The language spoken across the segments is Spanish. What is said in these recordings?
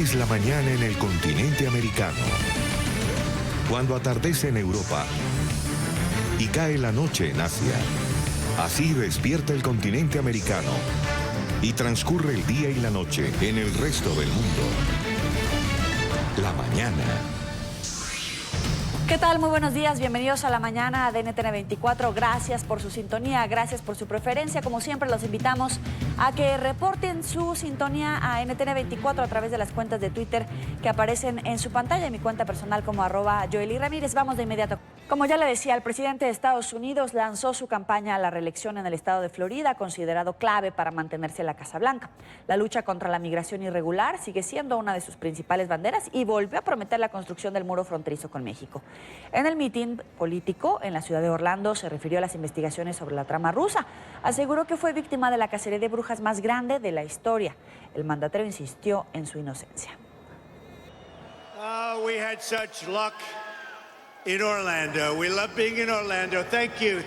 Es la mañana en el continente americano. Cuando atardece en Europa y cae la noche en Asia. Así despierta el continente americano y transcurre el día y la noche en el resto del mundo. La mañana. ¿Qué tal? Muy buenos días, bienvenidos a la mañana de NTN 24. Gracias por su sintonía, gracias por su preferencia. Como siempre, los invitamos a que reporten su sintonía a NTN 24 a través de las cuentas de Twitter que aparecen en su pantalla y mi cuenta personal como @Joely Ramírez. Vamos de inmediato. Como ya le decía, el presidente de Estados Unidos lanzó su campaña a la reelección en el estado de Florida, considerado clave para mantenerse en la Casa Blanca. La lucha contra la migración irregular sigue siendo una de sus principales banderas y volvió a prometer la construcción del muro fronterizo con México. En el mitin político en la ciudad de Orlando se refirió a las investigaciones sobre la trama rusa. Aseguró que fue víctima de la cacería de brujas más grande de la historia. El mandatario insistió en su inocencia. We had such luck in Orlando. We love being in Orlando. Thank you.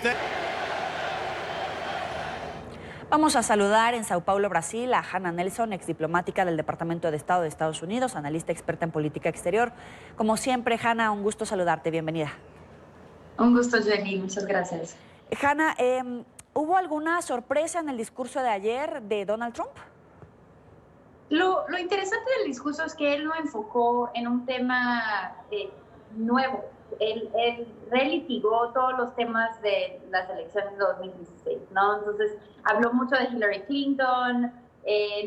Vamos a saludar en Sao Paulo, Brasil, a Hannah Nelson, exdiplomática del Departamento de Estado de Estados Unidos, analista experta en política exterior. Como siempre, Hannah, un gusto saludarte. Bienvenida. Un gusto, Jenny. Muchas gracias. Hannah, ¿hubo alguna sorpresa en el discurso de ayer de Donald Trump? Lo interesante del discurso es que él no enfocó en un tema nuevo. Él relitigó todos los temas de las elecciones de 2016, ¿no? Entonces, habló mucho de Hillary Clinton,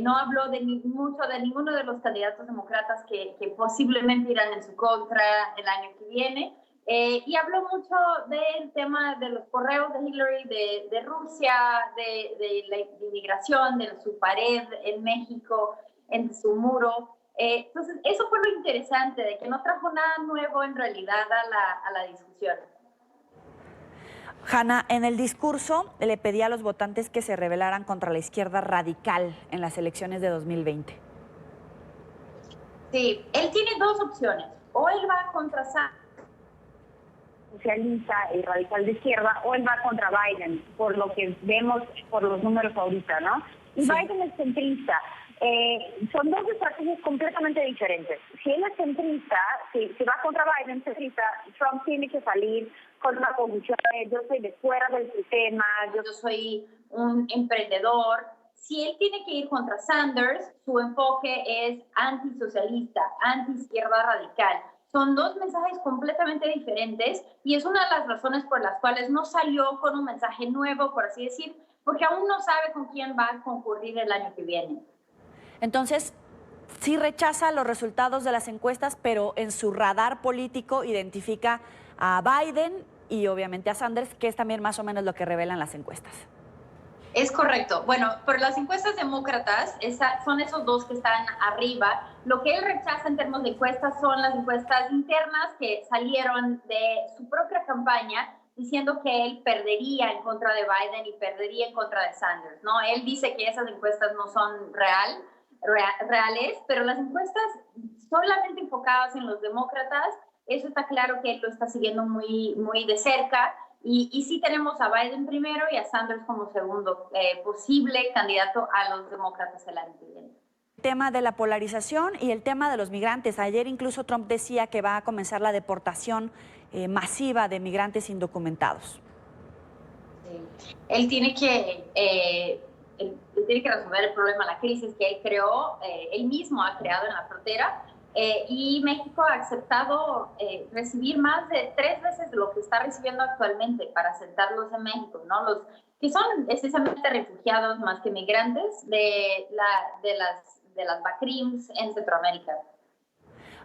no habló mucho de ninguno de los candidatos demócratas que posiblemente irán en su contra el año que viene. Y habló mucho del tema de los correos de Hillary, de Rusia, de la inmigración, de su pared en México, en su muro. Entonces, eso fue lo interesante, de que no trajo nada nuevo en realidad a la discusión. Hannah, en el discurso le pedía a los votantes que se rebelaran contra la izquierda radical en las elecciones de 2020. Sí, él tiene dos opciones. O él va contra socialista y radical de izquierda, o él va contra Biden, por lo que vemos por los números ahorita, ¿no? Y sí. Biden es centrista. Son dos estrategias completamente diferentes. Si él es centrista, si va contra Biden centrista, Trump tiene que salir con una posición de yo soy de fuera del sistema, yo soy un emprendedor. Si él tiene que ir contra Sanders, su enfoque es antisocialista, anti-izquierda radical. Son dos mensajes completamente diferentes y es una de las razones por las cuales no salió con un mensaje nuevo, por así decir, porque aún no sabe con quién va a concurrir el año que viene. Entonces, sí rechaza los resultados de las encuestas, pero en su radar político identifica a Biden y obviamente a Sanders, que es también más o menos lo que revelan las encuestas. Es correcto. Bueno, por las encuestas demócratas, son esos dos que están arriba. Lo que él rechaza en términos de encuestas son las encuestas internas que salieron de su propia campaña, diciendo que él perdería en contra de Biden y perdería en contra de Sanders, ¿no? Él dice que esas encuestas no son reales, pero las encuestas solamente enfocadas en los demócratas, eso está claro que él lo está siguiendo muy, muy de cerca. Y sí tenemos a Biden primero y a Sanders como segundo posible candidato a los demócratas el año que viene. El tema de la polarización y el tema de los migrantes. Ayer incluso Trump decía que va a comenzar la deportación masiva de migrantes indocumentados. Sí. Él tiene que resolver el problema, la crisis que él creó, él mismo ha creado en la frontera. Y México ha aceptado recibir más de 3 veces lo que está recibiendo actualmente para asentarlos en México, ¿no? Los que son esencialmente refugiados más que migrantes de las BACRIMs en Centroamérica.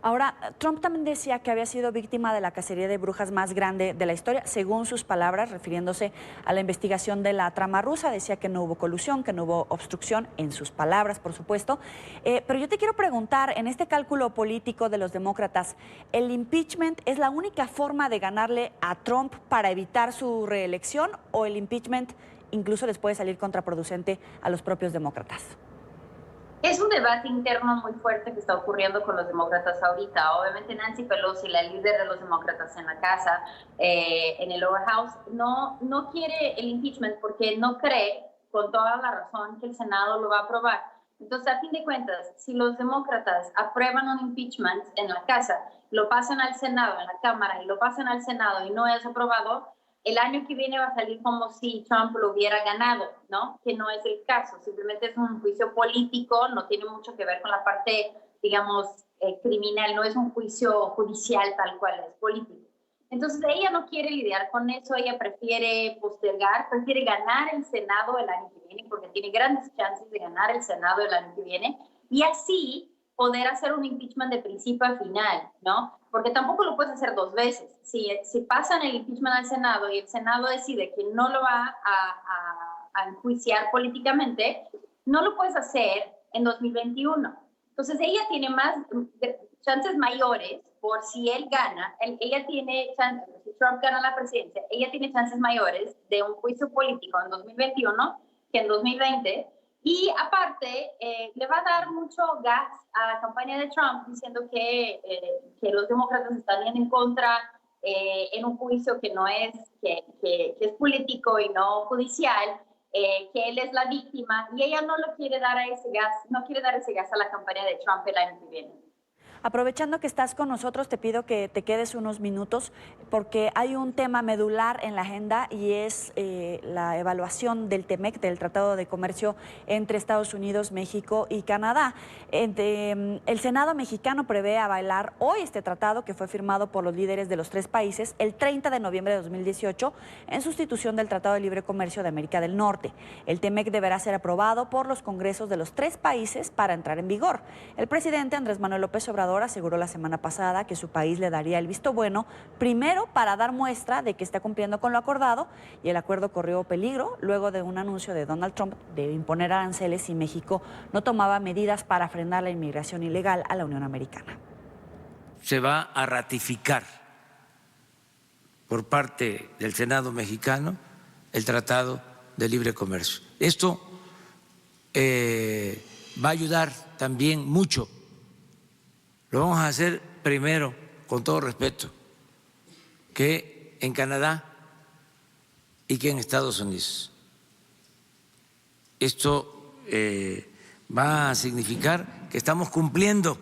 Ahora, Trump también decía que había sido víctima de la cacería de brujas más grande de la historia, según sus palabras, refiriéndose a la investigación de la trama rusa. Decía que no hubo colusión, que no hubo obstrucción, en sus palabras, por supuesto. Pero yo te quiero preguntar, en este cálculo político de los demócratas, ¿el impeachment es la única forma de ganarle a Trump para evitar su reelección o el impeachment incluso les puede salir contraproducente a los propios demócratas? Es un debate interno muy fuerte que está ocurriendo con los demócratas ahorita. Obviamente Nancy Pelosi, la líder de los demócratas en la casa, en el Lower House, no quiere el impeachment porque no cree, con toda la razón, que el Senado lo va a aprobar. Entonces, a fin de cuentas, si los demócratas aprueban un impeachment en la casa, lo pasan al Senado, en la Cámara, y lo pasan al Senado y no es aprobado, el año que viene va a salir como si Trump lo hubiera ganado, ¿no? Que no es el caso, simplemente es un juicio político, no tiene mucho que ver con la parte, digamos, criminal, no es un juicio judicial tal cual, es político. Entonces ella no quiere lidiar con eso, ella prefiere postergar, prefiere ganar el Senado el año que viene, porque tiene grandes chances de ganar el Senado el año que viene, y así poder hacer un impeachment de principio a final, ¿no? Porque tampoco lo puedes hacer dos veces. Si pasan el impeachment al Senado y el Senado decide que no lo va a enjuiciar políticamente, no lo puedes hacer en 2021. Entonces ella tiene más chances mayores por si él gana, ella tiene chances, si Trump gana la presidencia, ella tiene chances mayores de un juicio político en 2021 que en 2020. Y aparte, le va a dar mucho gas a la campaña de Trump diciendo que los demócratas están en contra en un juicio que no es, que es político y no judicial, que él es la víctima, y ella no lo quiere dar a ese gas, no quiere dar ese gas a la campaña de Trump el año que viene. Aprovechando que estás con nosotros, te pido que te quedes unos minutos porque hay un tema medular en la agenda y es la evaluación del TEMEC, del Tratado de Comercio entre Estados Unidos, México y Canadá. El Senado mexicano prevé avalar hoy este tratado que fue firmado por los líderes de los tres países el 30 de noviembre de 2018 en sustitución del Tratado de Libre Comercio de América del Norte. El TEMEC deberá ser aprobado por los congresos de los tres países para entrar en vigor. El presidente Andrés Manuel López Obrador aseguró la semana pasada que su país le daría el visto bueno, primero para dar muestra de que está cumpliendo con lo acordado, y el acuerdo corrió peligro luego de un anuncio de Donald Trump de imponer aranceles si México no tomaba medidas para frenar la inmigración ilegal a la Unión Americana. Se va a ratificar por parte del Senado mexicano el Tratado de Libre Comercio. Esto va a ayudar también mucho. Lo vamos a hacer primero, con todo respeto, que en Canadá y que en Estados Unidos. Esto va a significar que estamos cumpliendo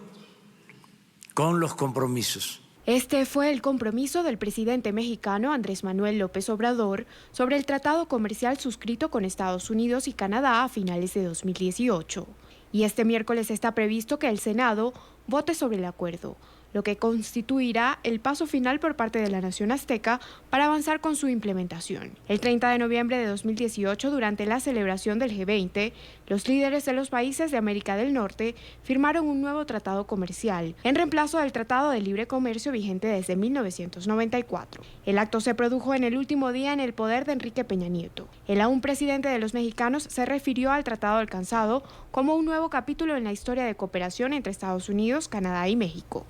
con los compromisos. Este fue el compromiso del presidente mexicano Andrés Manuel López Obrador sobre el tratado comercial suscrito con Estados Unidos y Canadá a finales de 2018. Y este miércoles está previsto que el Senado vote sobre el acuerdo, lo que constituirá el paso final por parte de la nación azteca para avanzar con su implementación. El 30 de noviembre de 2018, durante la celebración del G20, los líderes de los países de América del Norte firmaron un nuevo tratado comercial, en reemplazo del Tratado de Libre Comercio vigente desde 1994. El acto se produjo en el último día en el poder de Enrique Peña Nieto. El aún presidente de los mexicanos se refirió al tratado alcanzado como un nuevo capítulo en la historia de cooperación entre Estados Unidos, Canadá y México.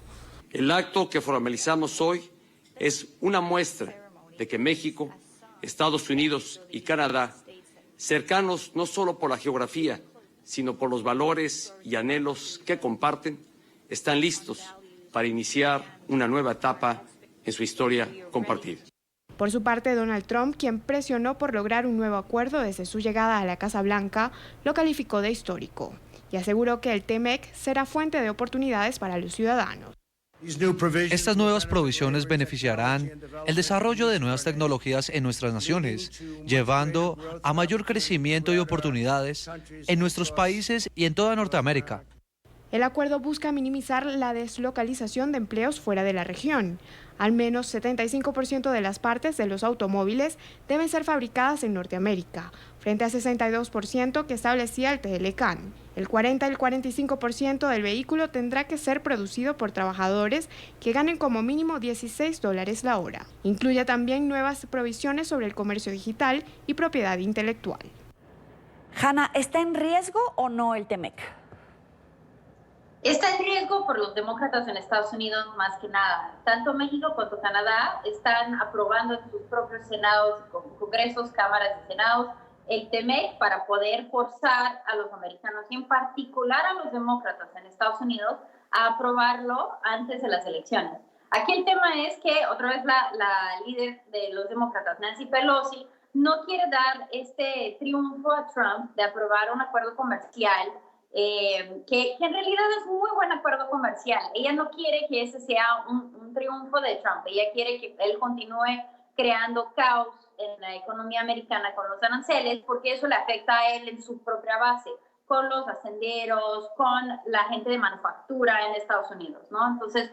El acto que formalizamos hoy es una muestra de que México, Estados Unidos y Canadá, cercanos no solo por la geografía, sino por los valores y anhelos que comparten, están listos para iniciar una nueva etapa en su historia compartida. Por su parte, Donald Trump, quien presionó por lograr un nuevo acuerdo desde su llegada a la Casa Blanca, lo calificó de histórico y aseguró que el TEMEC será fuente de oportunidades para los ciudadanos. Estas nuevas provisiones beneficiarán el desarrollo de nuevas tecnologías en nuestras naciones, llevando a mayor crecimiento y oportunidades en nuestros países y en toda Norteamérica. El acuerdo busca minimizar la deslocalización de empleos fuera de la región. Al menos 75% de las partes de los automóviles deben ser fabricadas en Norteamérica, frente al 62% que establecía el TLCAN. El 40 y el 45% del vehículo tendrá que ser producido por trabajadores que ganen como mínimo $16 la hora. Incluye también nuevas provisiones sobre el comercio digital y propiedad intelectual. Hanna, ¿está en riesgo o no el TEMEC? Está en riesgo por los demócratas en Estados Unidos más que nada. Tanto México como Canadá están aprobando en sus propios senados, congresos, cámaras y senados, el TEMEC para poder forzar a los americanos y en particular a los demócratas en Estados Unidos a aprobarlo antes de las elecciones. Aquí el tema es que otra vez la líder de los demócratas, Nancy Pelosi, no quiere dar este triunfo a Trump de aprobar un acuerdo comercial que en realidad es un muy buen acuerdo comercial. Ella no quiere que ese sea un triunfo de Trump, ella quiere que él continúe creando caos en la economía americana con los aranceles, porque eso le afecta a él en su propia base, con los hacenderos, con la gente de manufactura en Estados Unidos, ¿no? Entonces,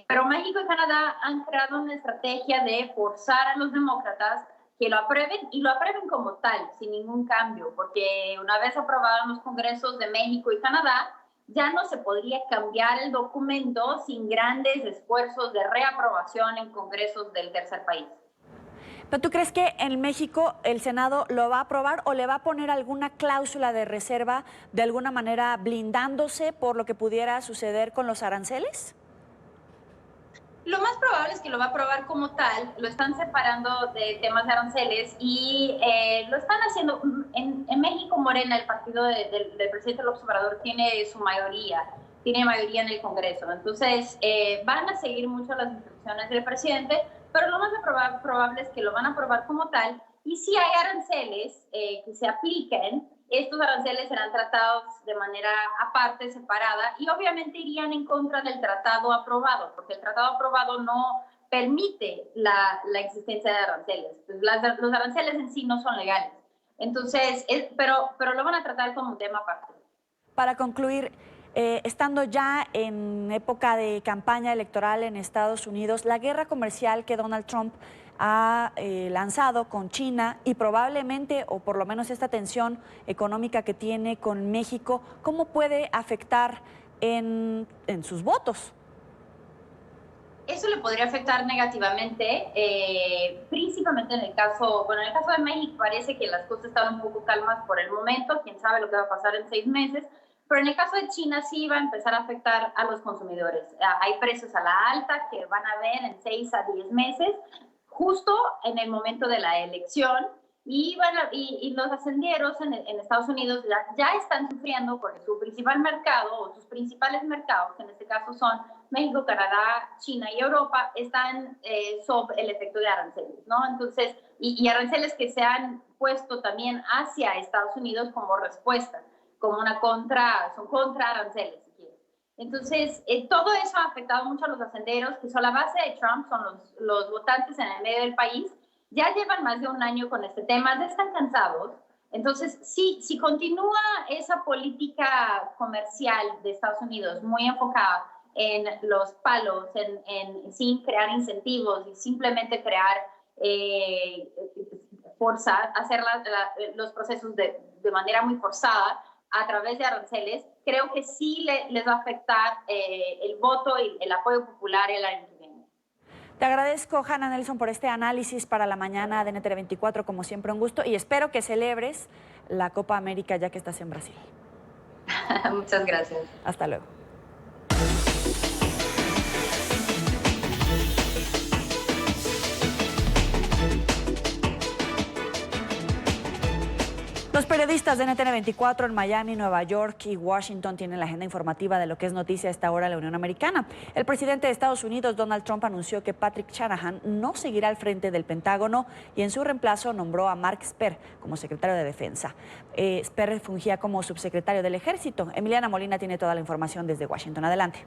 pero México y Canadá han creado una estrategia de forzar a los demócratas que lo aprueben y lo aprueben como tal, sin ningún cambio, porque una vez aprobado en los congresos de México y Canadá, ya no se podría cambiar el documento sin grandes esfuerzos de reaprobación en congresos del tercer país. ¿Pero tú crees que en México el Senado lo va a aprobar o le va a poner alguna cláusula de reserva, de alguna manera blindándose por lo que pudiera suceder con los aranceles? Lo más probable es que lo va a aprobar como tal, lo están separando de temas de aranceles y lo están haciendo. En México, Morena, el partido del presidente López Obrador, tiene mayoría en el Congreso. Entonces, van a seguir mucho las instrucciones del presidente, pero lo más probable es que lo van a aprobar como tal. Y si hay aranceles que se apliquen, estos aranceles serán tratados de manera aparte, separada, y obviamente irían en contra del tratado aprobado, porque el tratado aprobado no permite la existencia de aranceles. Los aranceles en sí no son legales. Entonces, pero lo van a tratar como un tema aparte. Para concluir, estando ya en época de campaña electoral en Estados Unidos, la guerra comercial que Donald Trump ha lanzado con China y probablemente, o por lo menos esta tensión económica que tiene con México, ¿cómo puede afectar en sus votos? Eso le podría afectar negativamente, principalmente en el caso de México parece que las cosas están un poco calmas por el momento, quién sabe lo que va a pasar en 6 meses, pero en el caso de China sí va a empezar a afectar a los consumidores. Hay precios a la alta que van a ver en 6 a 10 meses, justo en el momento de la elección, y los hacenderos en Estados Unidos ya están sufriendo porque su principal mercado, o sus principales mercados, que en este caso son México, Canadá, China y Europa, están sobre el efecto de aranceles, ¿no? Entonces, y aranceles que se han puesto también hacia Estados Unidos como respuesta, como son contra aranceles. Entonces, todo eso ha afectado mucho a los hacenderos, que son la base de Trump, son los votantes en el medio del país. Ya llevan más de un año con este tema, ya están cansados. Entonces, si continúa esa política comercial de Estados Unidos muy enfocada en los palos, sin crear incentivos y simplemente crear, hacer los procesos de manera muy forzada, a través de aranceles, creo que sí les va a afectar el voto y el apoyo popular el año que viene. Te agradezco, Hanna Nelson, por este análisis para la mañana de NTN 24, como siempre un gusto, y espero que celebres la Copa América ya que estás en Brasil. Muchas gracias. Hasta luego. Los periodistas de NTN 24 en Miami, Nueva York y Washington tienen la agenda informativa de lo que es noticia a esta hora en la Unión Americana. El presidente de Estados Unidos, Donald Trump, anunció que Patrick Shanahan no seguirá al frente del Pentágono y en su reemplazo nombró a Mark Esper como secretario de Defensa. Esper fungía como subsecretario del Ejército. Emiliana Molina tiene toda la información desde Washington. Adelante.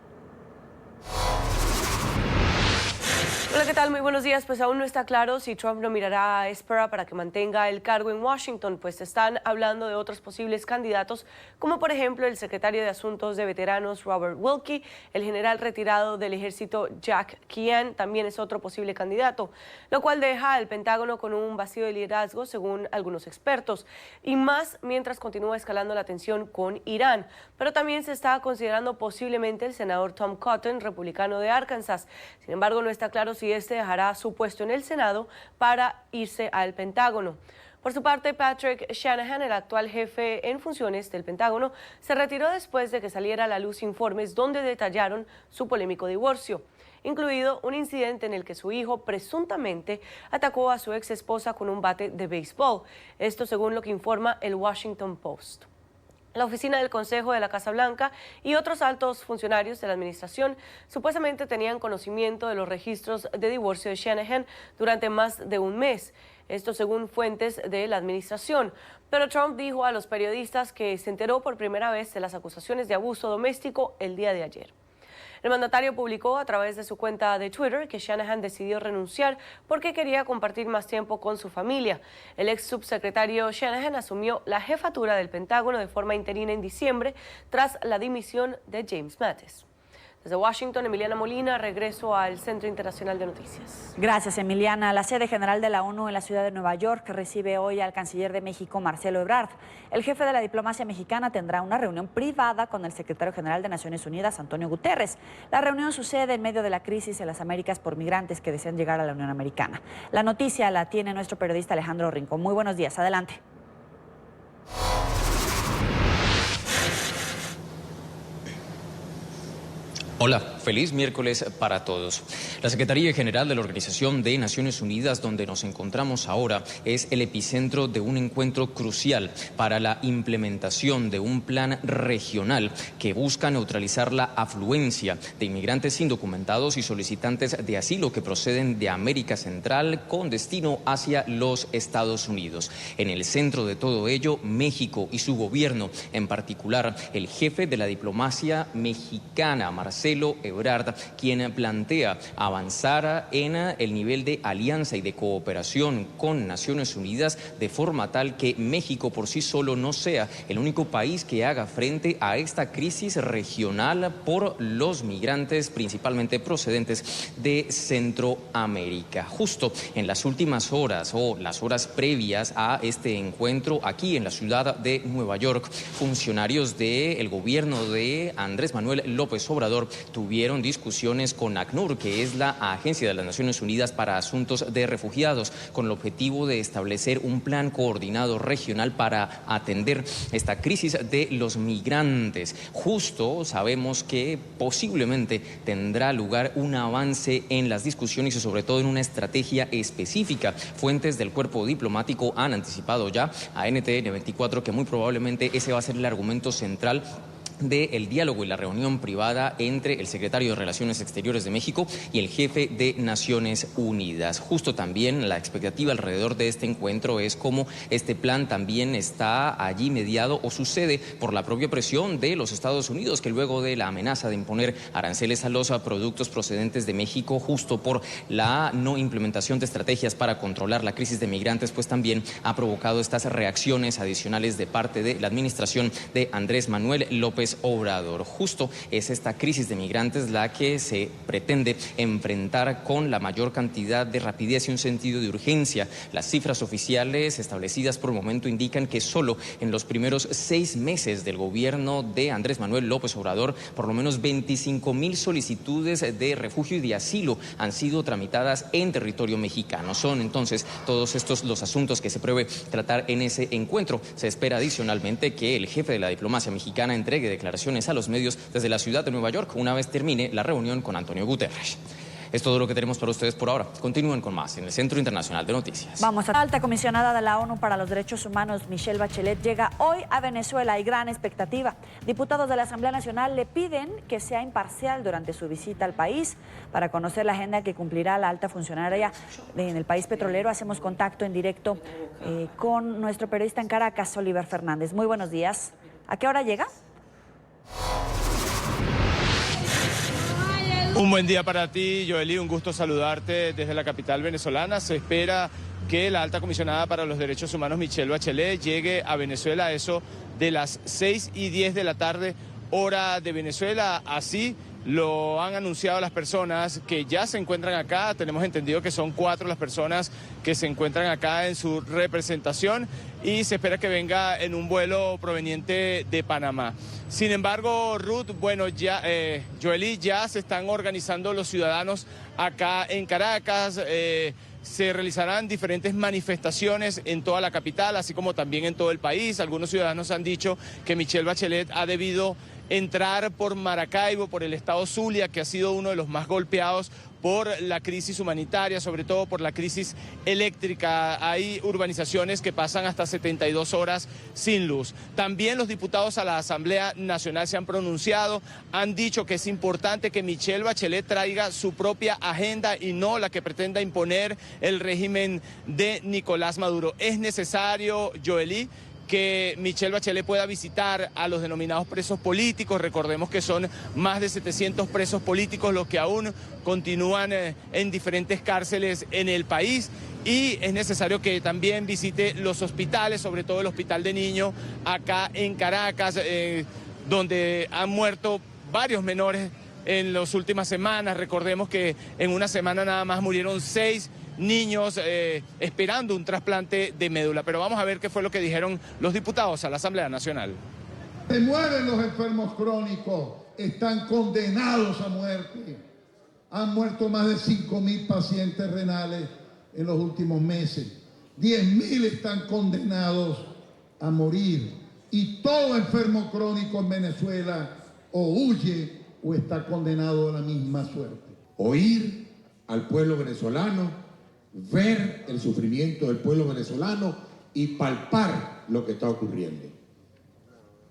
Hola, ¿qué tal? Muy buenos días. Pues aún no está claro si Trump nominará a Esper para que mantenga el cargo en Washington, pues están hablando de otros posibles candidatos, como por ejemplo el secretario de Asuntos de Veteranos Robert Wilkie, el general retirado del ejército Jack Keane también es otro posible candidato, lo cual deja al Pentágono con un vacío de liderazgo según algunos expertos, y más mientras continúa escalando la tensión con Irán. Pero también se está considerando posiblemente el senador Tom Cotton, republicano de Arkansas. Sin embargo, no está claro si este dejará su puesto en el Senado para irse al Pentágono. Por su parte, Patrick Shanahan, el actual jefe en funciones del Pentágono, se retiró después de que saliera a la luz informes donde detallaron su polémico divorcio, incluido un incidente en el que su hijo presuntamente atacó a su ex esposa con un bate de béisbol. Esto según lo que informa el Washington Post. La oficina del Consejo de la Casa Blanca y otros altos funcionarios de la administración supuestamente tenían conocimiento de los registros de divorcio de Shanahan durante más de un mes. Esto según fuentes de la administración. Pero Trump dijo a los periodistas que se enteró por primera vez de las acusaciones de abuso doméstico el día de ayer. El mandatario publicó a través de su cuenta de Twitter que Shanahan decidió renunciar porque quería compartir más tiempo con su familia. El ex subsecretario Shanahan asumió la jefatura del Pentágono de forma interina en diciembre tras la dimisión de James Mattis. Desde Washington, Emiliana Molina, regreso al Centro Internacional de Noticias. Gracias, Emiliana. La sede general de la ONU en la ciudad de Nueva York recibe hoy al canciller de México, Marcelo Ebrard. El jefe de la diplomacia mexicana tendrá una reunión privada con el secretario general de Naciones Unidas, Antonio Guterres. La reunión sucede en medio de la crisis en las Américas por migrantes que desean llegar a la Unión Americana. La noticia la tiene nuestro periodista Alejandro Rincón. Muy buenos días, adelante. Hola, feliz miércoles para todos. La Secretaría General de la Organización de Naciones Unidas, donde nos encontramos ahora, es el epicentro de un encuentro crucial para la implementación de un plan regional que busca neutralizar la afluencia de inmigrantes indocumentados y solicitantes de asilo que proceden de América Central con destino hacia los Estados Unidos. En el centro de todo ello, México y su gobierno, en particular el jefe de la diplomacia mexicana, Marcelo Ebrard, quien plantea avanzar en el nivel de alianza y de cooperación con Naciones Unidas de forma tal que México por sí solo no sea el único país que haga frente a esta crisis regional por los migrantes principalmente procedentes de Centroamérica. Justo en las últimas horas o las horas previas a este encuentro aquí en la ciudad de Nueva York, funcionarios del gobierno de Andrés Manuel López Obrador tuvieron discusiones con ACNUR, que es la Agencia de las Naciones Unidas para Asuntos de Refugiados, con el objetivo de establecer un plan coordinado regional para atender esta crisis de los migrantes. Justo sabemos que posiblemente tendrá lugar un avance en las discusiones y sobre todo en una estrategia específica. Fuentes del cuerpo diplomático han anticipado ya a NTN 24 que muy probablemente ese va a ser el argumento central del diálogo y la reunión privada entre el secretario de Relaciones Exteriores de México y el jefe de Naciones Unidas. Justo también la expectativa alrededor de este encuentro es cómo este plan también está allí mediado o sucede por la propia presión de los Estados Unidos, que luego de la amenaza de imponer aranceles a los productos procedentes de México, justo por la no implementación de estrategias para controlar la crisis de migrantes, pues también ha provocado estas reacciones adicionales de parte de la administración de Andrés Manuel López Obrador. Justo es esta crisis de migrantes la que se pretende enfrentar con la mayor cantidad de rapidez y un sentido de urgencia. Las cifras oficiales establecidas por el momento indican que solo en los primeros 6 meses del gobierno de Andrés Manuel López Obrador, por lo menos 25,000 solicitudes de refugio y de asilo han sido tramitadas en territorio mexicano. Son entonces todos estos los asuntos que se prevé tratar en ese encuentro. Se espera adicionalmente que el jefe de la diplomacia mexicana entregue declaraciones a los medios desde la ciudad de Nueva York una vez termine la reunión con Antonio Guterres. Es todo lo que tenemos para ustedes por ahora. Continúen con más en el Centro Internacional de Noticias. Vamos a la alta comisionada de la ONU para los Derechos Humanos, Michelle Bachelet, llega hoy a Venezuela. Hay gran expectativa. Diputados de la Asamblea Nacional le piden que sea imparcial durante su visita al país para conocer la agenda que cumplirá la alta funcionaria en el país petrolero. Hacemos contacto en directo con nuestro periodista en Caracas, Oliver Fernández. Muy buenos días. ¿A qué hora llega? Un buen día para ti, Joely, un gusto saludarte desde la capital venezolana. Se espera que la alta comisionada para los derechos humanos, Michelle Bachelet, llegue a Venezuela a eso de las 6:10 de la tarde, hora de Venezuela. Así lo han anunciado las personas que ya se encuentran acá. Tenemos entendido que son 4 las personas que se encuentran acá en su representación y se espera que venga en un vuelo proveniente de Panamá. Sin embargo, Ruth, bueno, ya, Joely, ya se están organizando los ciudadanos acá en Caracas. Se realizarán diferentes manifestaciones en toda la capital, así como también en todo el país. Algunos ciudadanos han dicho que Michelle Bachelet ha debido entrar por Maracaibo, por el estado Zulia, que ha sido uno de los más golpeados por la crisis humanitaria, sobre todo por la crisis eléctrica. Hay urbanizaciones que pasan hasta 72 horas sin luz. También los diputados a la Asamblea Nacional se han pronunciado, han dicho que es importante que Michelle Bachelet traiga su propia agenda y no la que pretenda imponer el régimen de Nicolás Maduro. Es necesario, Joely, que Michelle Bachelet pueda visitar a los denominados presos políticos. Recordemos que son más de 700 presos políticos los que aún continúan en diferentes cárceles en el país. Y es necesario que también visite los hospitales, sobre todo el Hospital de Niños acá en Caracas, donde han muerto varios menores en las últimas semanas. Recordemos que en una semana nada más murieron 6 niños esperando un trasplante de médula. Pero vamos a ver qué fue lo que dijeron los diputados a la Asamblea Nacional. Se mueren los enfermos crónicos, están condenados a muerte. Han muerto más de 5.000 pacientes renales en los últimos meses. 10.000 están condenados a morir. Y todo enfermo crónico en Venezuela o huye o está condenado a la misma suerte. Oír al pueblo venezolano, ver el sufrimiento del pueblo venezolano y palpar lo que está ocurriendo.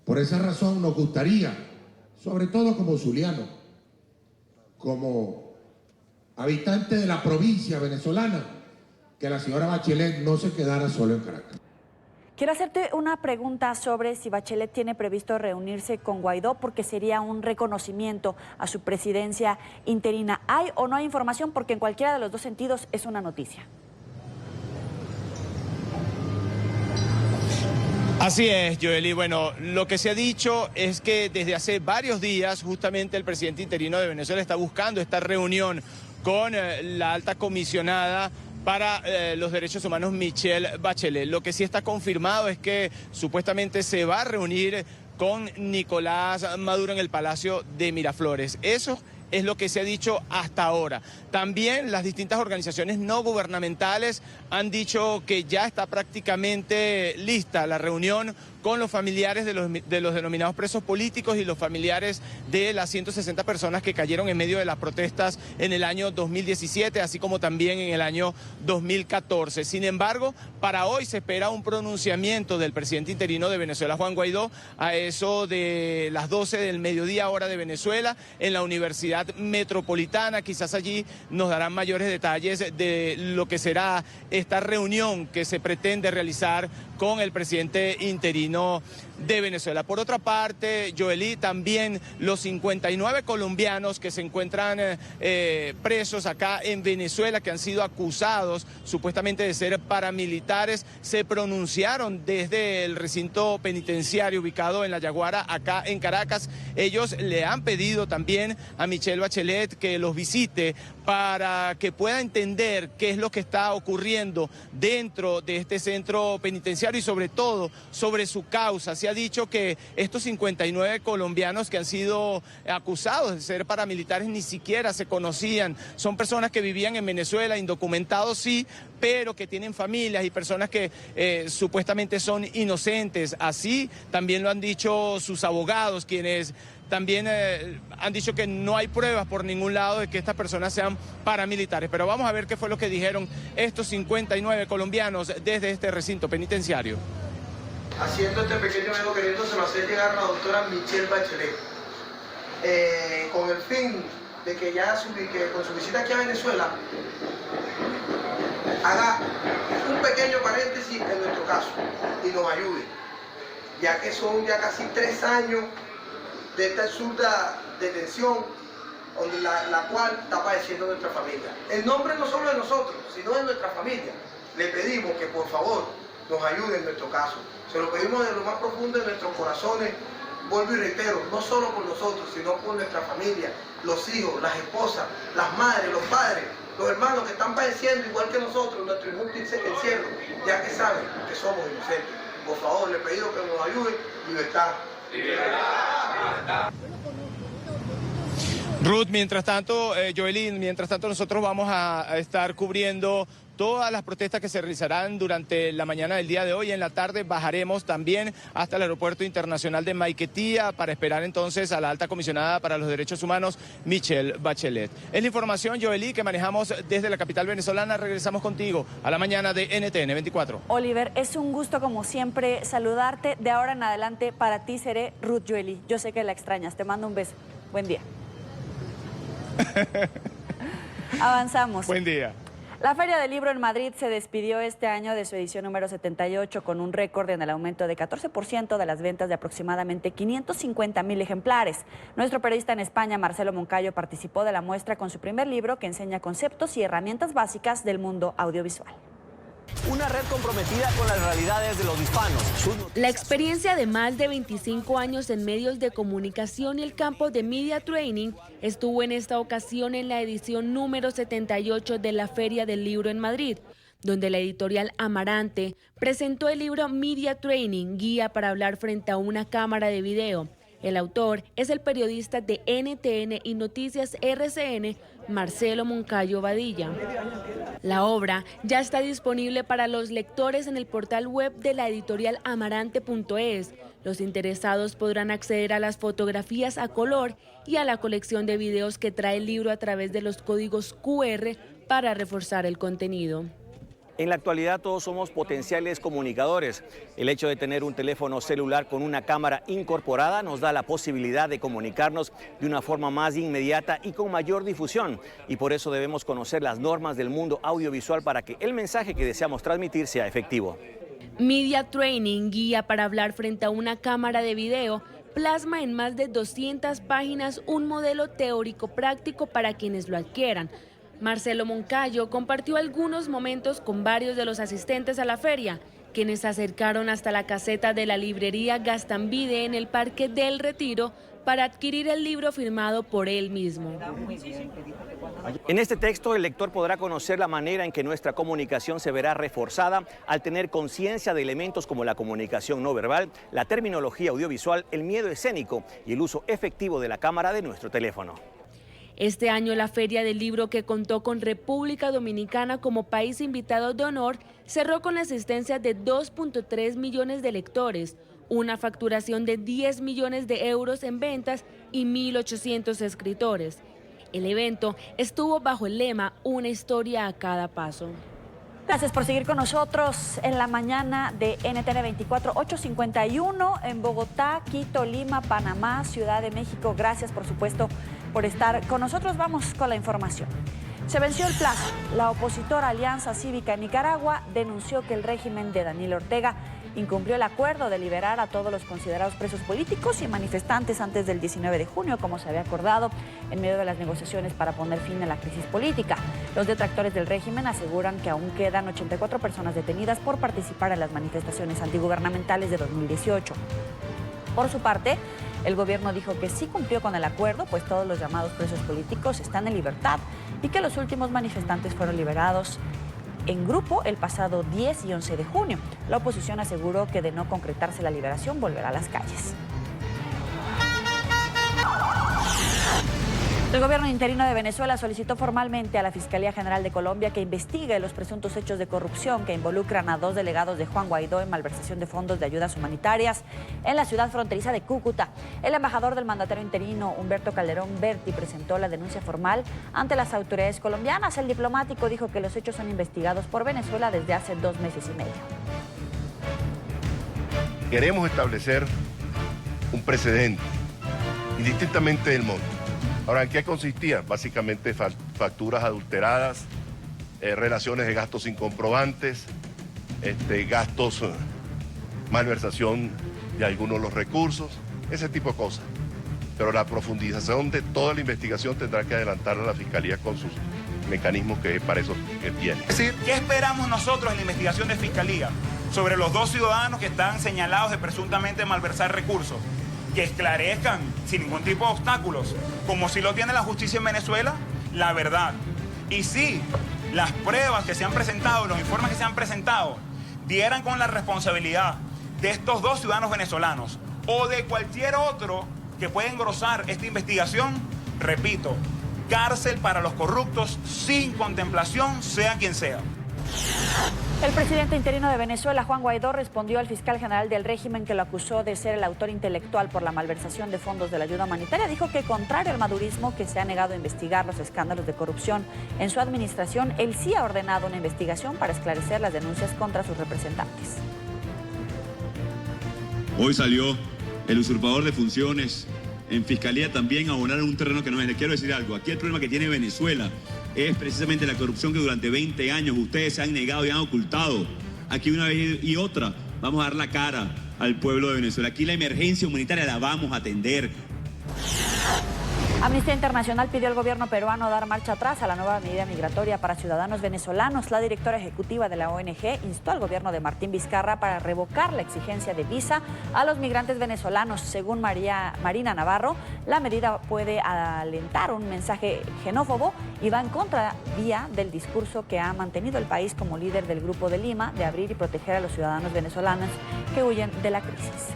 Por esa razón nos gustaría, sobre todo como zuliano, como habitante de la provincia venezolana, que la señora Bachelet no se quedara solo en Caracas. Quiero hacerte una pregunta sobre si Bachelet tiene previsto reunirse con Guaidó, porque sería un reconocimiento a su presidencia interina. ¿Hay o no hay información? Porque en cualquiera de los dos sentidos es una noticia. Así es, Joely. Bueno, lo que se ha dicho es que desde hace varios días justamente el presidente interino de Venezuela está buscando esta reunión con la alta comisionada para los derechos humanos, Michelle Bachelet. Lo que sí está confirmado es que supuestamente se va a reunir con Nicolás Maduro en el Palacio de Miraflores. Eso es lo que se ha dicho hasta ahora. También las distintas organizaciones no gubernamentales han dicho que ya está prácticamente lista la reunión con los familiares de los denominados presos políticos y los familiares de las 160 personas que cayeron en medio de las protestas en el año 2017, así como también en el año 2014. Sin embargo, para hoy se espera un pronunciamiento del presidente interino de Venezuela, Juan Guaidó, a eso de las 12 del mediodía, hora de Venezuela, en la Universidad Metropolitana. Quizás allí nos darán mayores detalles de lo que será esta reunión que se pretende realizar con el presidente interino de Venezuela. Por otra parte, Joely, también los 59 colombianos que se encuentran presos acá en Venezuela, que han sido acusados supuestamente de ser paramilitares, se pronunciaron desde el recinto penitenciario ubicado en La Yaguara, acá en Caracas. Ellos le han pedido también a Michelle Bachelet que los visite para que pueda entender qué es lo que está ocurriendo dentro de este centro penitenciario y sobre todo sobre su causa. Se ha dicho que estos 59 colombianos que han sido acusados de ser paramilitares ni siquiera se conocían. Son personas que vivían en Venezuela, indocumentados sí, pero que tienen familias y personas que supuestamente son inocentes. Así también lo han dicho sus abogados, quienes también han dicho que no hay pruebas por ningún lado de que estas personas sean paramilitares. Pero vamos a ver qué fue lo que dijeron estos 59 colombianos desde este recinto penitenciario. Haciendo este pequeño video queriendo se lo hacer llegar a la doctora Michelle Bachelet, con el fin de que ya con su visita aquí a Venezuela haga un pequeño paréntesis en nuestro caso y nos ayude, ya que son ya casi 3 años de esta absurda detención donde la cual está padeciendo nuestra familia. El nombre no solo de nosotros, sino de nuestra familia. Le pedimos que por favor nos ayude en nuestro caso. Se lo pedimos de lo más profundo de nuestros corazones. Vuelvo y reitero, no solo por nosotros, sino por nuestra familia, los hijos, las esposas, las madres, los padres, los hermanos que están padeciendo igual que nosotros nuestro injusto encierro, ya que saben que somos inocentes. Por favor, le pido que nos ayude. Libertad. Ruth, mientras tanto, Joelín, nosotros vamos a estar cubriendo todas las protestas que se realizarán durante la mañana del día de hoy. En la tarde bajaremos también hasta el Aeropuerto Internacional de Maiquetía para esperar entonces a la alta comisionada para los derechos humanos, Michelle Bachelet. Es la información, Joelí, que manejamos desde la capital venezolana. Regresamos contigo a la mañana de NTN 24. Oliver, es un gusto como siempre saludarte. De ahora en adelante para ti seré Ruth Joelí. Yo sé que la extrañas. Te mando un beso. Buen día. Avanzamos. Buen día. La Feria del Libro en Madrid se despidió este año de su edición número 78 con un récord en el aumento de 14% de las ventas de aproximadamente 550,000 ejemplares. Nuestro periodista en España, Marcelo Moncayo, participó de la muestra con su primer libro que enseña conceptos y herramientas básicas del mundo audiovisual. Una red comprometida con las realidades de los hispanos. La experiencia de más de 25 años en medios de comunicación y el campo de media training estuvo en esta ocasión en la edición número 78 de la Feria del Libro en Madrid, donde la editorial Amarante presentó el libro Media Training, guía para hablar frente a una cámara de video. El autor es el periodista de NTN y Noticias RCN, Marcelo Moncayo Badilla. La obra ya está disponible para los lectores en el portal web de la editorial amarante.es. Los interesados podrán acceder a las fotografías a color y a la colección de videos que trae el libro a través de los códigos QR para reforzar el contenido. En la actualidad todos somos potenciales comunicadores. El hecho de tener un teléfono celular con una cámara incorporada nos da la posibilidad de comunicarnos de una forma más inmediata y con mayor difusión. Y por eso debemos conocer las normas del mundo audiovisual para que el mensaje que deseamos transmitir sea efectivo. Media Training, guía para hablar frente a una cámara de video, plasma en más de 200 páginas un modelo teórico práctico para quienes lo adquieran. Marcelo Moncayo compartió algunos momentos con varios de los asistentes a la feria, quienes se acercaron hasta la caseta de la librería Gastambide en el Parque del Retiro para adquirir el libro firmado por él mismo. En este texto el lector podrá conocer la manera en que nuestra comunicación se verá reforzada al tener conciencia de elementos como la comunicación no verbal, la terminología audiovisual, el miedo escénico y el uso efectivo de la cámara de nuestro teléfono. Este año la Feria del Libro, que contó con República Dominicana como país invitado de honor, cerró con la asistencia de 2.3 millones de lectores, una facturación de 10 millones de euros en ventas y 1.800 escritores. El evento estuvo bajo el lema Una historia a cada paso. Gracias por seguir con nosotros en la mañana de NTN 24, 8:51 en Bogotá, Quito, Lima, Panamá, Ciudad de México. Gracias, por supuesto, por estar con nosotros. Vamos con la información. Se venció el plazo. La opositora Alianza Cívica en Nicaragua denunció que el régimen de Daniel Ortega incumplió el acuerdo de liberar a todos los considerados presos políticos y manifestantes antes del 19 de junio, como se había acordado en medio de las negociaciones para poner fin a la crisis política. Los detractores del régimen aseguran que aún quedan 84 personas detenidas por participar en las manifestaciones antigubernamentales de 2018. Por su parte, el gobierno dijo que sí cumplió con el acuerdo, pues todos los llamados presos políticos están en libertad y que los últimos manifestantes fueron liberados en grupo el pasado 10 y 11 de junio. La oposición aseguró que de no concretarse la liberación volverá a las calles. El gobierno interino de Venezuela solicitó formalmente a la Fiscalía General de Colombia que investigue los presuntos hechos de corrupción que involucran a 2 delegados de Juan Guaidó en malversación de fondos de ayudas humanitarias en la ciudad fronteriza de Cúcuta. El embajador del mandatario interino, Humberto Calderón Berti, presentó la denuncia formal ante las autoridades colombianas. El diplomático dijo que los hechos son investigados por Venezuela desde hace 2 meses y medio. Queremos establecer un precedente, indistintamente del monto. Ahora, ¿en qué consistía? Básicamente facturas adulteradas, relaciones de gastos sin comprobantes, gastos, malversación de algunos de los recursos, ese tipo de cosas. Pero la profundización de toda la investigación tendrá que adelantar a la Fiscalía con sus mecanismos que para eso que tiene. Es decir, ¿qué esperamos nosotros en la investigación de Fiscalía sobre los 2 ciudadanos que están señalados de presuntamente malversar recursos? Que esclarezcan sin ningún tipo de obstáculos, como si lo tiene la justicia en Venezuela, la verdad. Y si las pruebas que se han presentado, los informes que se han presentado, dieran con la responsabilidad de estos 2 ciudadanos venezolanos o de cualquier otro que pueda engrosar esta investigación, repito, cárcel para los corruptos sin contemplación, sea quien sea. El presidente interino de Venezuela, Juan Guaidó, respondió al fiscal general del régimen que lo acusó de ser el autor intelectual por la malversación de fondos de la ayuda humanitaria. Dijo que, contrario al madurismo, que se ha negado a investigar los escándalos de corrupción en su administración, él sí ha ordenado una investigación para esclarecer las denuncias contra sus representantes. Hoy salió el usurpador de funciones en Fiscalía también a abonar en un terreno que no es. Les quiero decir algo, aquí el problema que tiene Venezuela es precisamente la corrupción que durante 20 años ustedes se han negado y han ocultado. Aquí una vez y otra vamos a dar la cara al pueblo de Venezuela. Aquí la emergencia humanitaria la vamos a atender. Amnistía Internacional pidió al gobierno peruano dar marcha atrás a la nueva medida migratoria para ciudadanos venezolanos. La directora ejecutiva de la ONG instó al gobierno de Martín Vizcarra para revocar la exigencia de visa a los migrantes venezolanos. Según Marina Navarro, la medida puede alentar un mensaje xenófobo y va en contravía del discurso que ha mantenido el país como líder del Grupo de Lima de abrir y proteger a los ciudadanos venezolanos que huyen de la crisis.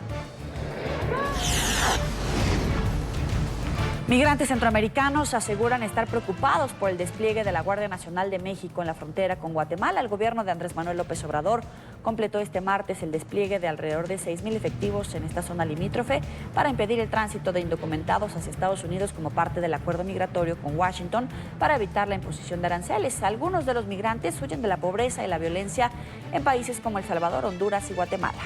Migrantes centroamericanos aseguran estar preocupados por el despliegue de la Guardia Nacional de México en la frontera con Guatemala. El gobierno de Andrés Manuel López Obrador completó este martes el despliegue de alrededor de 6,000 efectivos en esta zona limítrofe para impedir el tránsito de indocumentados hacia Estados Unidos como parte del acuerdo migratorio con Washington para evitar la imposición de aranceles. Algunos de los migrantes huyen de la pobreza y la violencia en países como El Salvador, Honduras y Guatemala.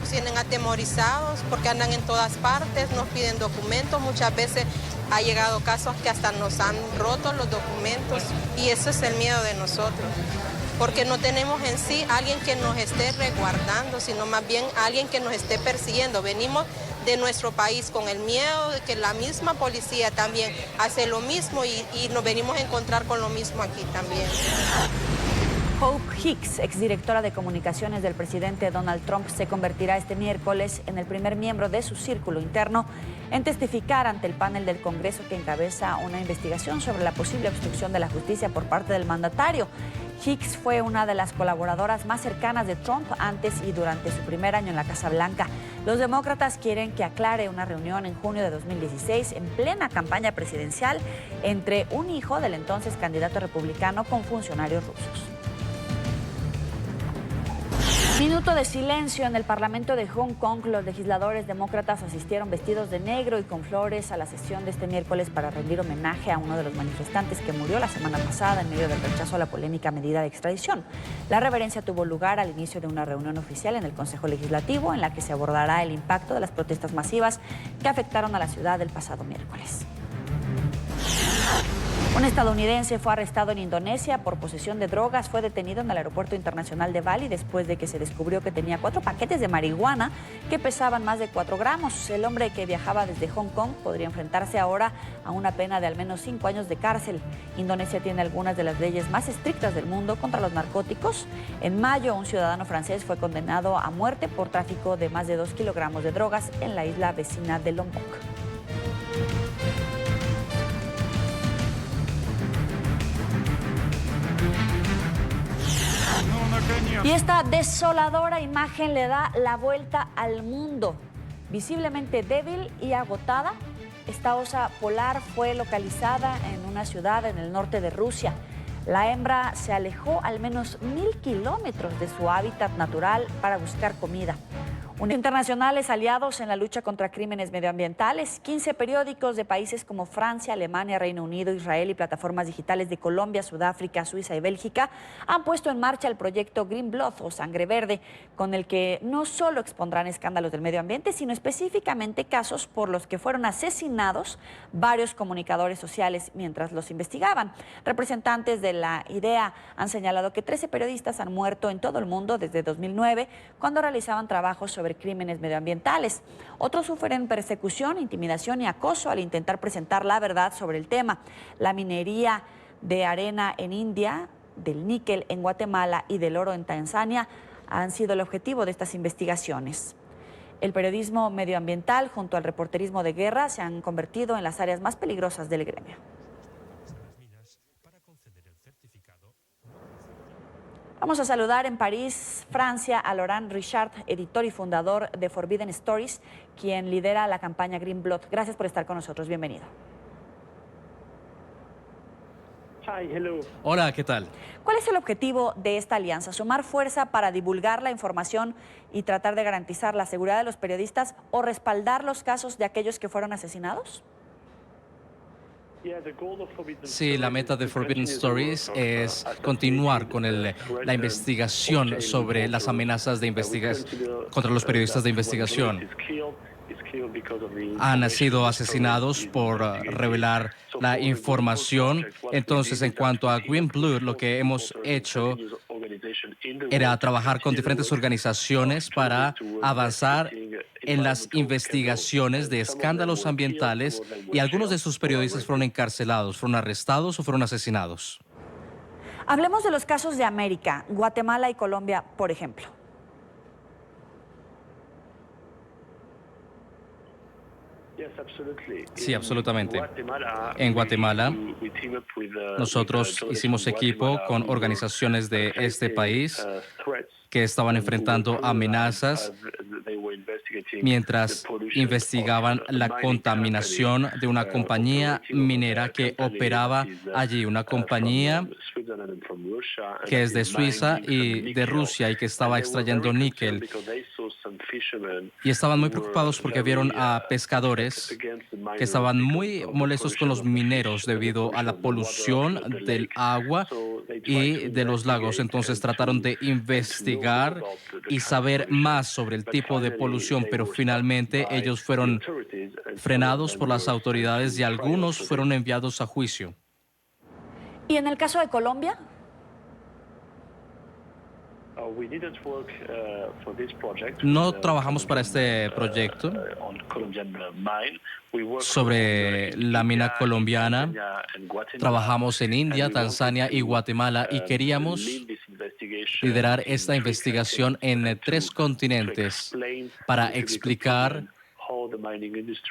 Tienen atemorizados porque andan en todas partes, nos piden documentos, muchas veces ha llegado casos que hasta nos han roto los documentos y eso es el miedo de nosotros, porque no tenemos en sí alguien que nos esté resguardando, sino más bien alguien que nos esté persiguiendo. Venimos de nuestro país con el miedo de que la misma policía también hace lo mismo y nos venimos a encontrar con lo mismo aquí también. Hope Hicks, exdirectora de comunicaciones del presidente Donald Trump, se convertirá este miércoles en el primer miembro de su círculo interno en testificar ante el panel del Congreso que encabeza una investigación sobre la posible obstrucción de la justicia por parte del mandatario. Hicks fue una de las colaboradoras más cercanas de Trump antes y durante su primer año en la Casa Blanca. Los demócratas quieren que aclare una reunión en junio de 2016 en plena campaña presidencial entre un hijo del entonces candidato republicano con funcionarios rusos. Minuto de silencio en el Parlamento de Hong Kong. Los legisladores demócratas asistieron vestidos de negro y con flores a la sesión de este miércoles para rendir homenaje a uno de los manifestantes que murió la semana pasada en medio del rechazo a la polémica medida de extradición. La reverencia tuvo lugar al inicio de una reunión oficial en el Consejo Legislativo en la que se abordará el impacto de las protestas masivas que afectaron a la ciudad el pasado miércoles. Un estadounidense fue arrestado en Indonesia por posesión de drogas. Fue detenido en el aeropuerto internacional de Bali después de que se descubrió que tenía 4 paquetes de marihuana que pesaban más de 4 gramos. El hombre que viajaba desde Hong Kong podría enfrentarse ahora a una pena de al menos 5 años de cárcel. Indonesia tiene algunas de las leyes más estrictas del mundo contra los narcóticos. En mayo, un ciudadano francés fue condenado a muerte por tráfico de más de 2 kilogramos de drogas en la isla vecina de Lombok. Y esta desoladora imagen le da la vuelta al mundo. Visiblemente débil y agotada, esta osa polar fue localizada en una ciudad en el norte de Rusia. La hembra se alejó al menos 1,000 kilómetros de su hábitat natural para buscar comida. Internacionales aliados en la lucha contra crímenes medioambientales. 15 periódicos de países como Francia, Alemania, Reino Unido, Israel y plataformas digitales de Colombia, Sudáfrica, Suiza y Bélgica han puesto en marcha el proyecto Green Blood o Sangre Verde, con el que no solo expondrán escándalos del medio ambiente, sino específicamente casos por los que fueron asesinados varios comunicadores sociales mientras los investigaban. Representantes de la IDEA han señalado que 13 periodistas han muerto en todo el mundo desde 2009 cuando realizaban trabajos sobre crímenes medioambientales. Otros sufren persecución, intimidación y acoso al intentar presentar la verdad sobre el tema. La minería de arena en India, del níquel en Guatemala y del oro en Tanzania han sido el objetivo de estas investigaciones. El periodismo medioambiental junto al reporterismo de guerra se han convertido en las áreas más peligrosas del gremio. Vamos a saludar en París, Francia, a Laurent Richard, editor y fundador de Forbidden Stories, quien lidera la campaña Green Blood. Gracias por estar con nosotros. Bienvenido. Hola, ¿qué tal? ¿Cuál es el objetivo de esta alianza? ¿Sumar fuerza para divulgar la información y tratar de garantizar la seguridad de los periodistas o respaldar los casos de aquellos que fueron asesinados? Sí, la meta de Forbidden Stories es continuar con la investigación sobre las amenazas de contra los periodistas de investigación. Han sido asesinados por revelar la información. Entonces, en cuanto a Green Blood, lo que hemos hecho era trabajar con diferentes organizaciones para avanzar en las investigaciones de escándalos ambientales, y algunos de sus periodistas fueron encarcelados, fueron arrestados o fueron asesinados. Hablemos de los casos de América, Guatemala y Colombia, por ejemplo. Sí, absolutamente. En Guatemala, nosotros hicimos equipo con organizaciones de este país que estaban enfrentando amenazas mientras investigaban la contaminación de una compañía minera que operaba allí, una compañía que es de Suiza y de Rusia y que estaba extrayendo níquel. Y estaban muy preocupados porque vieron a pescadores que estaban muy molestos con los mineros debido a la polución del agua y de los lagos. Entonces trataron de investigar y saber más sobre el tipo de polución, pero finalmente ellos fueron frenados por las autoridades y algunos fueron enviados a juicio. ¿Y en el caso de Colombia? No trabajamos para este proyecto sobre la mina colombiana. Trabajamos en India, Tanzania y Guatemala y queríamos liderar esta investigación en 3 continentes para explicar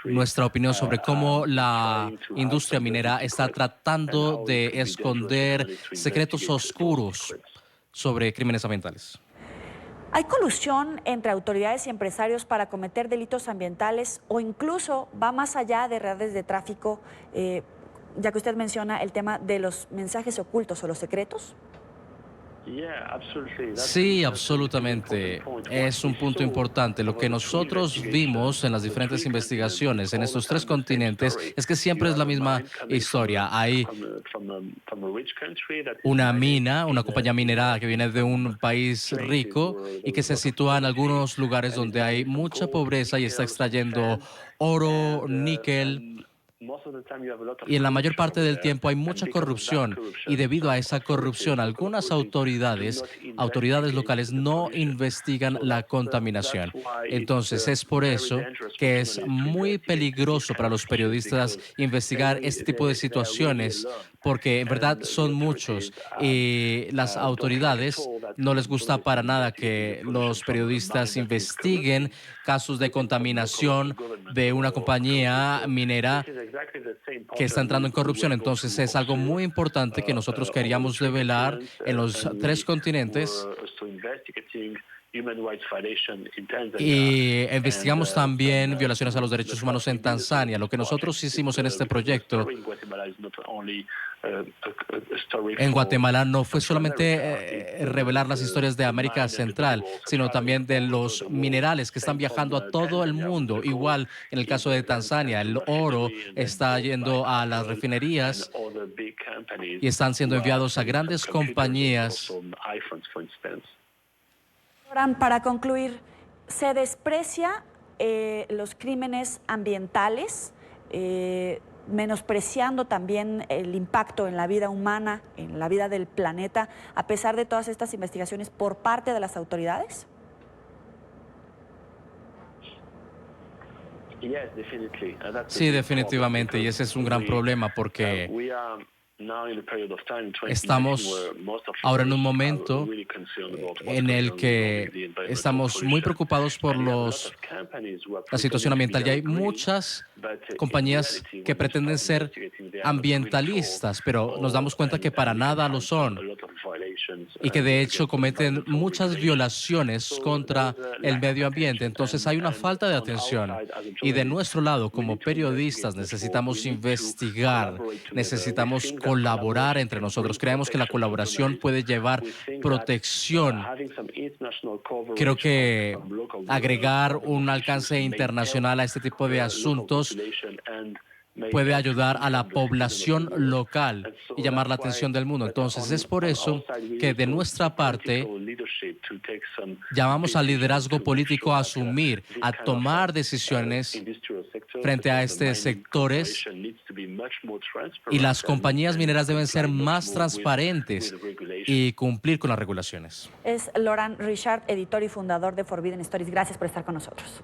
nuestra opinión sobre cómo la industria minera está tratando de esconder secretos oscuros sobre crímenes ambientales. ¿Hay colusión entre autoridades y empresarios para cometer delitos ambientales o incluso va más allá de redes de tráfico, ya que usted menciona el tema de los mensajes ocultos o los secretos? Sí, absolutamente. Es un punto importante. Lo que nosotros vimos en las diferentes investigaciones en estos 3 continentes es que siempre es la misma historia. Hay una mina, una compañía minera que viene de un país rico y que se sitúa en algunos lugares donde hay mucha pobreza y está extrayendo oro, níquel. Y en la mayor parte del tiempo hay mucha corrupción, y debido a esa corrupción algunas autoridades locales no investigan la contaminación. Entonces es por eso que es muy peligroso para los periodistas investigar este tipo de situaciones, porque en verdad son muchos y las autoridades no les gusta para nada que los periodistas investiguen casos de contaminación de una compañía minera que está entrando en corrupción. Entonces es algo muy importante que nosotros queríamos revelar en los 3 continentes. Y investigamos también violaciones a los derechos humanos en Tanzania. Lo que nosotros hicimos en este proyecto en Guatemala no fue solamente revelar las historias de América Central, sino también de los minerales que están viajando a todo el mundo. Igual en el caso de Tanzania, el oro está yendo a las refinerías y están siendo enviados a grandes compañías. Para concluir, ¿se desprecia los crímenes ambientales, menospreciando también el impacto en la vida humana, en la vida del planeta, a pesar de todas estas investigaciones por parte de las autoridades? Sí, definitivamente, y ese es un gran problema porque estamos ahora en un momento en el que estamos muy preocupados por la situación ambiental, y hay muchas compañías que pretenden ser ambientalistas, pero nos damos cuenta que para nada lo son. y que de hecho cometen muchas violaciones contra el medio ambiente. Entonces hay una falta de atención y de nuestro lado como periodistas necesitamos investigar, necesitamos colaborar entre nosotros. Creemos que la colaboración puede llevar protección. Creo que agregar un alcance internacional a este tipo de asuntos puede ayudar a la población local y llamar la atención del mundo. Entonces, es por eso que de nuestra parte llamamos al liderazgo político a asumir, a tomar decisiones frente a estos sectores, y las compañías mineras deben ser más transparentes y cumplir con las regulaciones. Es Laurent Richard, editor y fundador de Forbidden Stories. Gracias por estar con nosotros.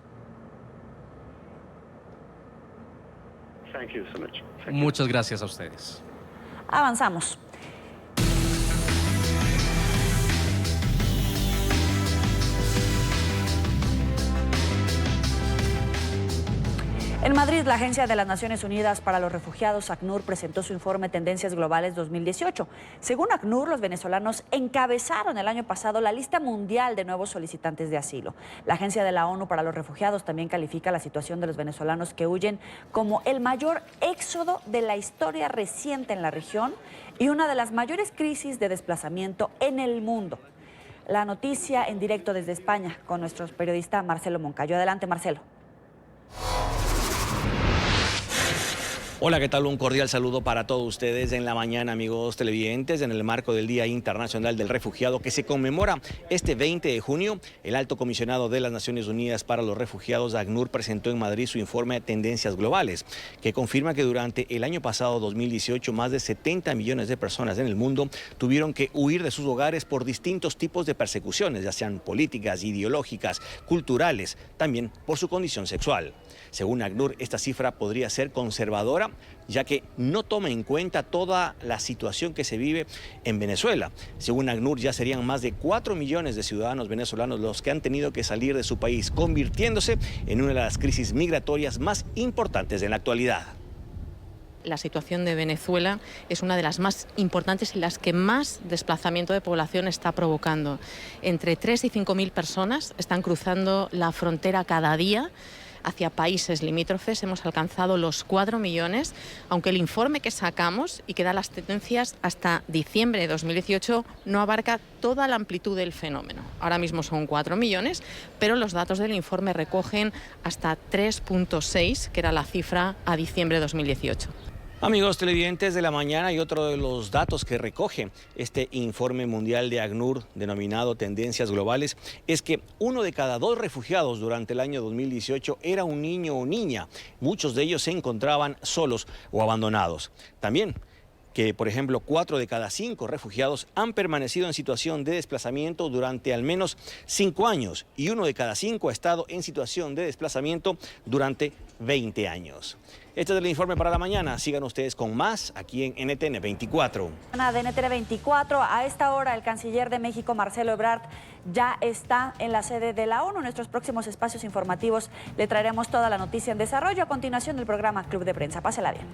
Muchas gracias a ustedes. Avanzamos. En Madrid, la Agencia de las Naciones Unidas para los Refugiados, ACNUR, presentó su informe Tendencias Globales 2018. Según ACNUR, los venezolanos encabezaron el año pasado la lista mundial de nuevos solicitantes de asilo. La Agencia de la ONU para los Refugiados también califica la situación de los venezolanos que huyen como el mayor éxodo de la historia reciente en la región y una de las mayores crisis de desplazamiento en el mundo. La noticia en directo desde España con nuestro periodista Marcelo Moncayo. Adelante, Marcelo. Hola, ¿qué tal? Un cordial saludo para todos ustedes en la mañana, amigos televidentes. En el marco del Día Internacional del Refugiado que se conmemora este 20 de junio, el Alto Comisionado de las Naciones Unidas para los Refugiados, ACNUR, presentó en Madrid su informe Tendencias Globales, que confirma que durante el año pasado, 2018, más de 70 millones de personas en el mundo tuvieron que huir de sus hogares por distintos tipos de persecuciones, ya sean políticas, ideológicas, culturales, también por su condición sexual. Según ACNUR, esta cifra podría ser conservadora, ya que no toma en cuenta toda la situación que se vive en Venezuela. Según ACNUR, ya serían más de 4 millones de ciudadanos venezolanos los que han tenido que salir de su país, convirtiéndose en una de las crisis migratorias más importantes en la actualidad. La situación de Venezuela es una de las más importantes y las que más desplazamiento de población está provocando. Entre 3 y 5.000 personas están cruzando la frontera cada día hacia países limítrofes. Hemos alcanzado los 4 millones, aunque el informe que sacamos y que da las tendencias hasta diciembre de 2018 no abarca toda la amplitud del fenómeno. Ahora mismo son 4 millones, pero los datos del informe recogen hasta 3.6, que era la cifra a diciembre de 2018. Amigos televidentes de la mañana, y otro de los datos que recoge este informe mundial de ACNUR denominado Tendencias Globales es que 1 de cada 2 refugiados durante el año 2018 era un niño o niña. Muchos de ellos se encontraban solos o abandonados. También que, por ejemplo, 4 de cada 5 refugiados han permanecido en situación de desplazamiento durante al menos 5 años y 1 de cada 5 ha estado en situación de desplazamiento durante 20 años. Este es el informe para la mañana. Sigan ustedes con más aquí en NTN 24. De NTN 24, a esta hora el canciller de México, Marcelo Ebrard, ya está en la sede de la ONU. En nuestros próximos espacios informativos le traeremos toda la noticia en desarrollo. A continuación, el programa Club de Prensa. Pásela bien.